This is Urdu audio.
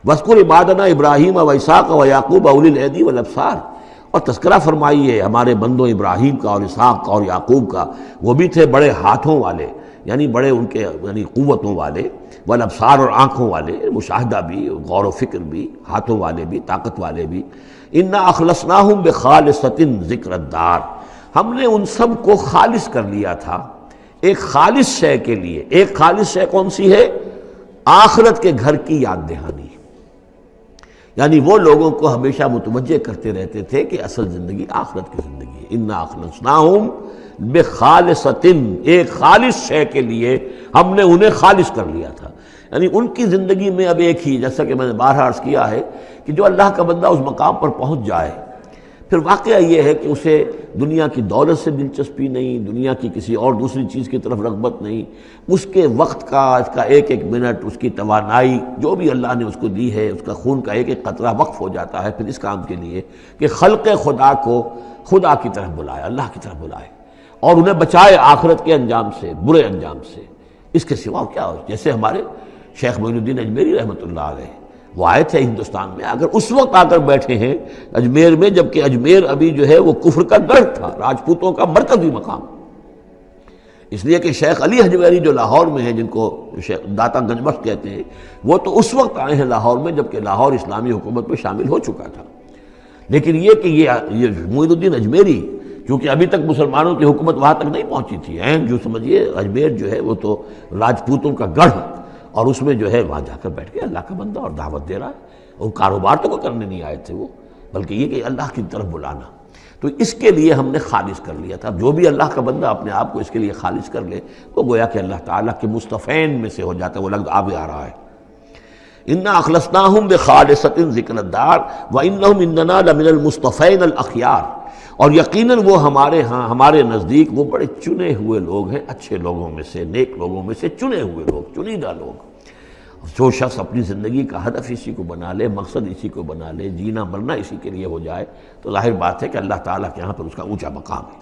وَاذْكُرْ عِبَادَنَا إِبْرَاهِيمَ وَإِسْحَاقَ وَيَعْقُوبَ أُولِي الْأَيْدِي وَالْأَبْصَارِ، اور تذکرہ فرمائیے ہمارے بندوں ابراہیم کا اور اسحاق کا اور یعقوب کا، وہ بھی تھے بڑے ہاتھوں والے، یعنی بڑے ان کے یعنی قوتوں والے، والابصار اور آنکھوں والے، مشاہدہ بھی، غور و فکر بھی، ہاتھوں والے بھی، طاقت والے بھی۔ اِنَّا أَخْلَصْنَاهُمْ بِخَالِصَةٍ ذِكْرَ الدَّارِ، ہم نے ان سب کو خالص کر لیا تھا ایک خالص شے کے لیے۔ ایک خالص شے کون سی ہے؟ آخرت کے گھر کی یاد دہانی، یعنی وہ لوگوں کو ہمیشہ متوجہ کرتے رہتے تھے کہ اصل زندگی آخرت کی زندگی ہے۔ اِنَّا أَخْلَصْنَاهُمْ بِخَالِصَةٍ، ایک خالص شے کے لیے ہم نے انہیں خالص کر لیا تھا، یعنی ان کی زندگی میں اب ایک ہی، جیسا کہ میں نے بارہا عرض کیا ہے کہ جو اللہ کا بندہ اس مقام پر پہنچ جائے، پھر واقعہ یہ ہے کہ اسے دنیا کی دولت سے دلچسپی نہیں، دنیا کی کسی اور دوسری چیز کی طرف رغبت نہیں، اس کے وقت کا، اس کا ایک ایک منٹ، اس کی توانائی جو بھی اللہ نے اس کو دی ہے، اس کا خون کا ایک ایک قطرہ وقف ہو جاتا ہے پھر اس کام کے لیے کہ خلق خدا کو خدا کی طرف بلائے، اللہ کی طرف بلائے، اور انہیں بچائے آخرت کے انجام سے، برے انجام سے۔ اس کے سوا کیا ہو؟ جیسے ہمارے شیخ معین الدین اجمیری رحمۃ اللہ علیہ، وہ آئے تھے ہندوستان میں، اگر اس وقت آ کر بیٹھے ہیں اجمیر میں، جبکہ اجمیر ابھی جو ہے وہ کفر کا گڑھ تھا، راجپوتوں کا مرکزی مقام، اس لیے کہ شیخ علی حجویری جو لاہور میں ہیں، جن کو داتا گنج بخش کہتے ہیں، وہ تو اس وقت آئے ہیں لاہور میں جبکہ لاہور اسلامی حکومت میں شامل ہو چکا تھا۔ لیکن یہ کہ یہ معین الدین اجمیری، کیونکہ ابھی تک مسلمانوں کی حکومت وہاں تک نہیں پہنچی تھی، جو سمجھیے اجمیر جو ہے وہ تو راجپوتوں کا گڑھ، اور اس میں جو ہے وہاں جا کر بیٹھ کے اللہ کا بندہ اور دعوت دے رہا ہے، اور کاروبار تو کوئی کرنے نہیں آئے تھے وہ، بلکہ یہ کہ اللہ کی طرف بلانا۔ تو اس کے لیے ہم نے خالص کر لیا تھا۔ جو بھی اللہ کا بندہ اپنے آپ کو اس کے لیے خالص کر لے، وہ گویا کہ اللہ تعالیٰ کے مصطفین میں سے ہو جاتا ہے، وہ لفظ آگے آ رہا ہے۔ اِنَّا أَخْلَصْنَاهُمْ بِخَالِصَةٍ ذِكْرَ الدَّارِ وَإِنَّهُمْ عِندَنَا لَمِنَ الْمُصْطَفَيْنَ الْأَخْيَارِ، اور یقیناً وہ ہمارے ہاں، ہمارے نزدیک وہ بڑے چنے ہوئے لوگ ہیں، اچھے لوگوں میں سے، نیک لوگوں میں سے چنے ہوئے لوگ، چنیدہ لوگ۔ جو شخص اپنی زندگی کا ہدف اسی کو بنا لے، مقصد اسی کو بنا لے، جینا مرنا اسی کے لیے ہو جائے، تو ظاہر بات ہے کہ اللہ تعالیٰ کے ہاں پر اس کا اونچا مقام ہے۔